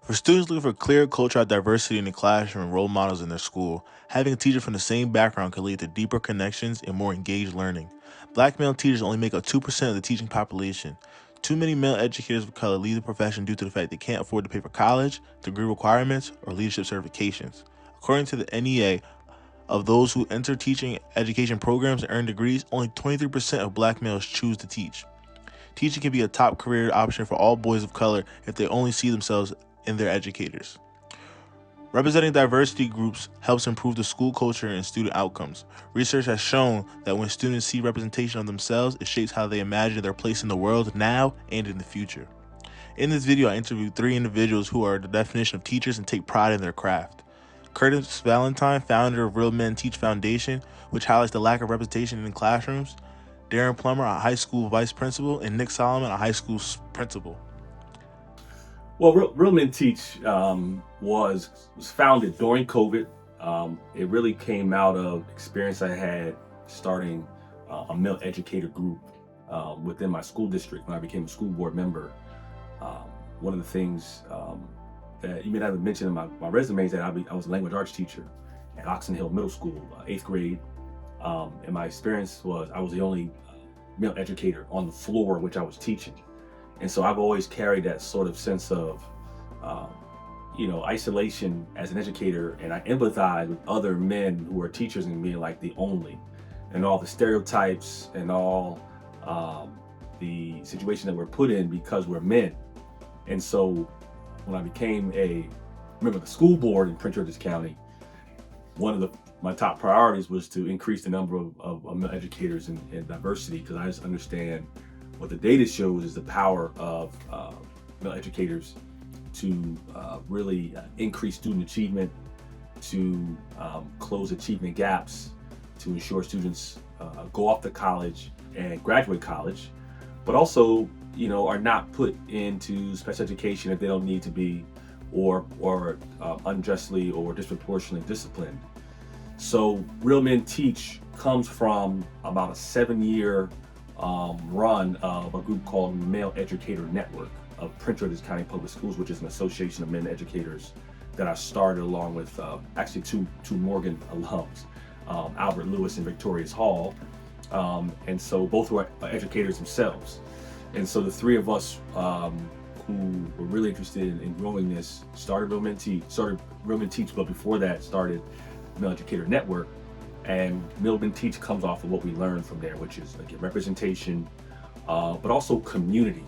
For students looking for clear cultural diversity in the classroom and role models in their school, having a teacher from the same background can lead to deeper connections and more engaged learning. Black male teachers only make up 2% of the teaching population. Too many male educators of color leave the profession due to the fact they can't afford to pay for college, degree requirements, or leadership certifications. According to the NEA, of those who enter teaching education programs and earn degrees, only 23% of black males choose to teach. Teaching can be a top career option for all boys of color if they only see themselves in their educators. Representing diversity groups helps improve the school culture and student outcomes. Research has shown that when students see representation of themselves, it shapes how they imagine their place in the world now and in the future. In this video, I interviewed three individuals who are the definition of teachers and take pride in their craft. Curtis Valentine, founder of Real Men Teach Foundation, which highlights the lack of representation in classrooms. Darren Plummer, a high school vice principal, and Nick Solomon, a high school principal. Well, Real Men Teach was founded during COVID. It really came out of experience I had starting a male educator group within my school district when I became a school board member. Um, One of the things that you may not have mentioned in my resume is that I was a language arts teacher at Oxon Hill Middle School, 8th grade. And my experience was I was the only male educator on the floor which I was teaching. And so I've always carried that sort of sense of, um, isolation as an educator, and I empathize with other men who are teachers and being like the only, and all the stereotypes and all um, the situation that we're put in because we're men. And so when I became a member of the school board in Prince George's County, one of my top priorities was to increase the number of male educators and diversity, because I just understand what the data shows is the power of male educators to really increase student achievement, to close achievement gaps, to ensure students go off to college and graduate college, but also, are not put into special education if they don't need to be, or unjustly or disproportionately disciplined. So Real Men Teach comes from about a 7-year run of a group called Male Educator Network of Prince George's County Public Schools, which is an association of men educators that I started along with actually two Morgan alums, Albert Lewis and Victorious Hall. And so both were educators themselves. And so the three of us who were really interested in growing this started Real Men Teach, but before that started Male Educator Network. And Real Men Teach comes off of what we learned from there, which is again representation, but also community.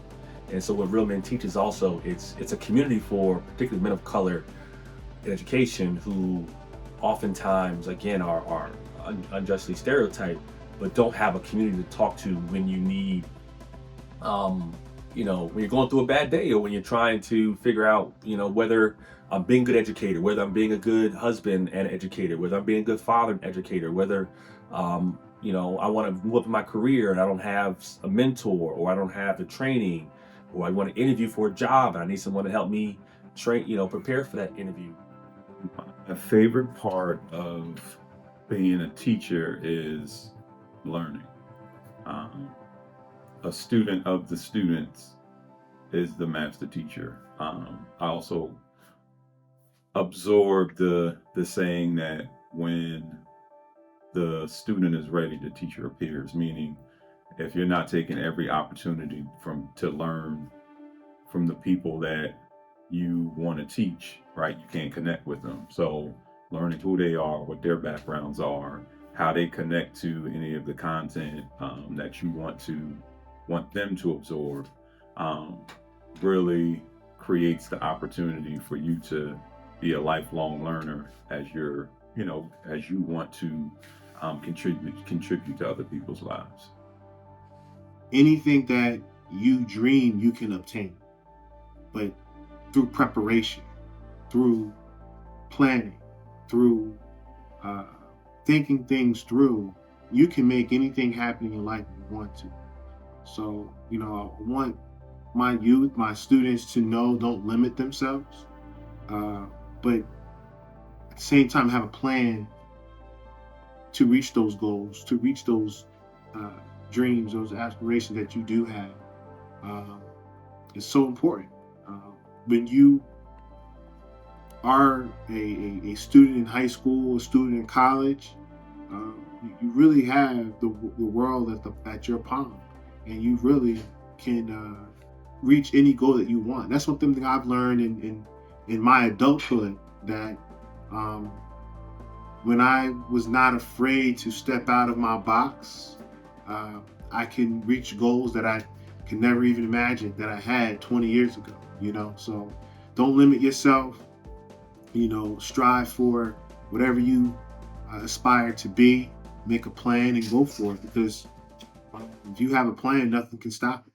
And so what Real Men Teach is also, it's a community for particularly men of color in education who oftentimes again are unjustly stereotyped, but don't have a community to talk to when you need, when you're going through a bad day, or when you're trying to figure out, whether I'm being a good educator, whether I'm being a good husband and educator, whether I'm being a good father and educator, whether, I want to move up in my career and I don't have a mentor, or I don't have the training, or I want to interview for a job and I need someone to help me prepare for that interview. My favorite part of being a teacher is learning. Um, a student of the students is the master teacher. I also absorb the saying that when the student is ready, the teacher appears. Meaning, if you're not taking every opportunity to learn from the people that you want to teach, right, you can't connect with them. So learning who they are, what their backgrounds are, how they connect to any of the content that you want them to absorb, um, really creates the opportunity for you to be a lifelong learner as as you want to contribute to other people's lives. Anything that you dream, you can obtain, but through preparation, through planning, through uh, thinking things through, you can make anything happen in your life if you want to. So, I want my youth, my students to know, don't limit themselves, uh, but at the same time have a plan to reach those goals, to reach those uh, dreams, those aspirations that you do have. Um, it's so important. When you are a student in high school, a student in college, you really have the world at your palm, and you really can reach any goal that you want. That's something that I've learned in my adulthood, that um, when I was not afraid to step out of my box, uh, I can reach goals that I could never even imagine that I had 20 years ago. So don't limit yourself. Strive for whatever you aspire to be. Make a plan and go for it, because if you have a plan, nothing can stop it.